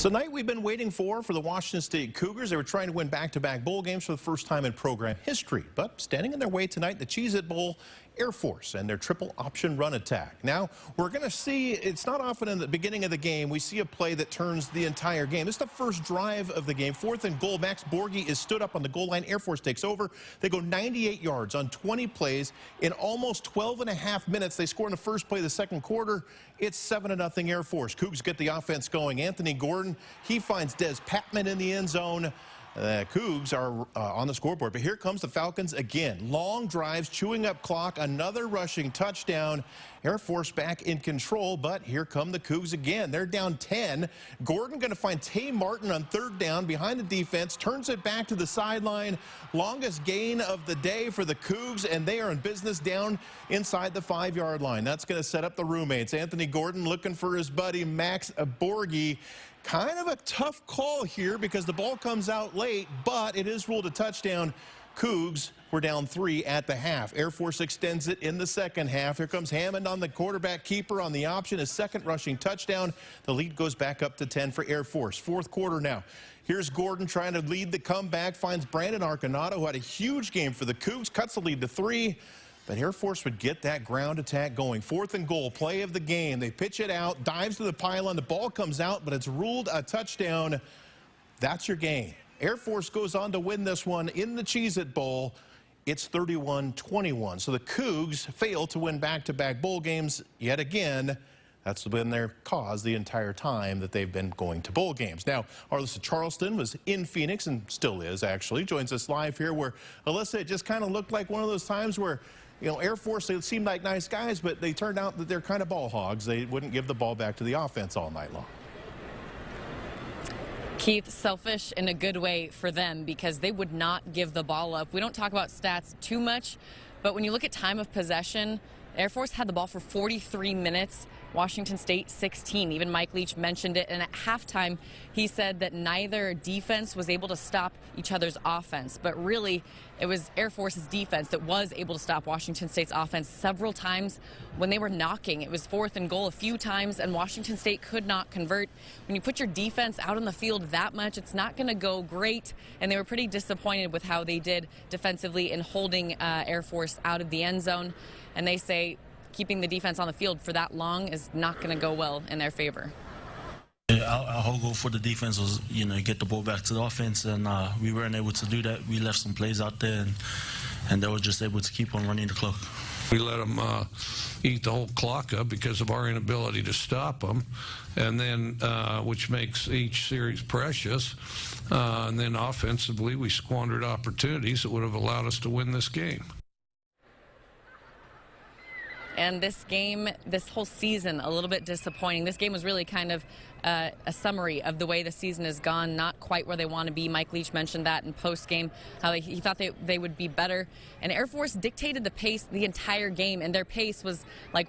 So the night we've been waiting for the Washington State Cougars. They were trying to win back-to-back bowl games for the first time in program history. But standing in their way tonight, the Cheez Bowl, Air Force and their triple option run attack. Now, we're going to see, it's not often in the beginning of the game we see a play that turns the entire game. This is the first drive of the game. 4th and goal. Max Borghi is stood up on the goal line. Air Force takes over. They go 98 yards on 20 plays. In almost 12 and a half minutes, they score in the first play of the second quarter. It's 7-0 Air Force. Cougs get the offense going. Anthony Gordon, he finds Des Patman in the end zone. Cougs are on the scoreboard, but here comes the Falcons again. Long drives, chewing up clock, another rushing touchdown. Air Force back in control, but here come the Cougs again. They're down 10. Gordon going to find Tay Martin on 3rd down behind the defense, turns it back to the sideline. Longest gain of the day for the Cougs, and they are in business down inside the 5-yard line. That's going to set up the roommates. Anthony Gordon looking for his buddy Max Borghi. Kind of a tough call here because the ball comes out late, but it is ruled a touchdown. Cougs were down 3 at the half. Air Force extends it in the second half. Here comes Hammond on the quarterback keeper on the option. His second rushing touchdown. The lead goes back up to 10 for Air Force. 4th quarter now. Here's Gordon trying to lead the comeback. Finds Brandon Arconato, who had a huge game for the Cougs. Cuts the lead to 3. But Air Force would get that ground attack going. 4th and goal, play of the game. They pitch it out, dives to the pylon. The ball comes out, but it's ruled a touchdown. That's your game. Air Force goes on to win this one in the Cheez Bowl. It's 31-21. So the Cougs fail to win back-to-back bowl games yet again. That's been their cause the entire time that they've been going to bowl games. Now, Alyssa Charleston was in Phoenix, and still is actually, joins us live here, where, Alyssa, it just kind of looked like one of those times where, you know, Air Force, they seemed like nice guys, but they turned out that they're kind of ball hogs. They wouldn't give the ball back to the offense all night long. Keith, selfish in a good way for them because they would not give the ball up. We don't talk about stats too much, but when you look at time of possession, Air Force had the ball for 43 minutes. Washington State 16. Even Mike Leach mentioned it, and at halftime he said that neither defense was able to stop each other's offense, but really it was Air Force's defense that was able to stop Washington State's offense several times when they were knocking. It was 4th and goal a few times, and Washington State could not convert. When you put your defense out on the field that much, it's not going to go great, and they were pretty disappointed with how they did defensively in holding Air Force out of the end zone, and they say keeping the defense on the field for that long is not going to go well in their favor. Our whole goal for the defense was, get the ball back to the offense, and we weren't able to do that. We left some plays out there, and they were just able to keep on running the clock. We let them eat the whole clock up because of our inability to stop them, and then which makes each series precious. And then offensively, we squandered opportunities that would have allowed us to win this game. And this game, this whole season, a little bit disappointing. This game was really kind of a summary of the way the season has gone, not quite where they want to be. Mike Leach mentioned that in post-game, how he thought they would be better. And Air Force dictated the pace the entire game, and their pace was like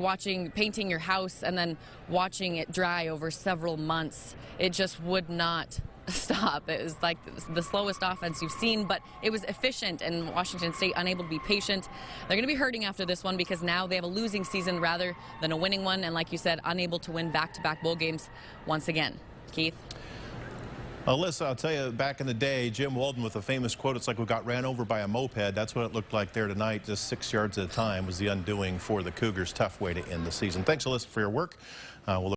painting your house and then watching it dry over several months. It just would not stop. It was like the slowest offense you've seen, but it was efficient, and Washington State unable to be patient. They're going to be hurting after this one because now they have a losing season rather than a winning one, and like you said, unable to win back-to-back bowl games once again. Keith? Alyssa, I'll tell you, back in the day, Jim Walden with a famous quote, "It's like we got ran over by a moped." That's what it looked like there tonight. Just 6 yards at a time was the undoing for the Cougars. Tough way to end the season. Thanks, Alyssa, for your work. We'll